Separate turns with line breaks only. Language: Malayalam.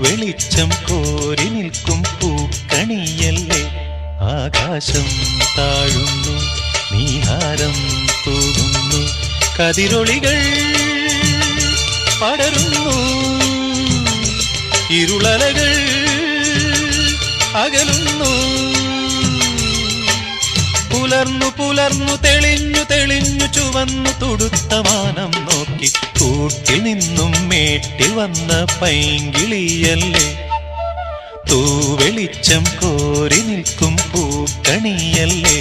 വെളിച്ചം കോരി നിൽക്കും പൂക്കണിയല്ലേ. ആകാശം താഴുന്നു, നീഹാരം തൂകുന്നു, കതിരൊളികൾ പടരുന്നു, ഇരുളലകൾ അകലുന്നു. പുലർന്നു പുലർന്നു തെളിഞ്ഞു തെളിഞ്ഞു ചുവന്നു തുടുത്ത മാനം നോക്കി കൂട്ടിൽ നിന്നും മേട്ടിൽ വന്ന പൈങ്കിളിയല്ലേ. തൂവെളിച്ചം കോരി നിൽക്കും പൂക്കണിയല്ലേ.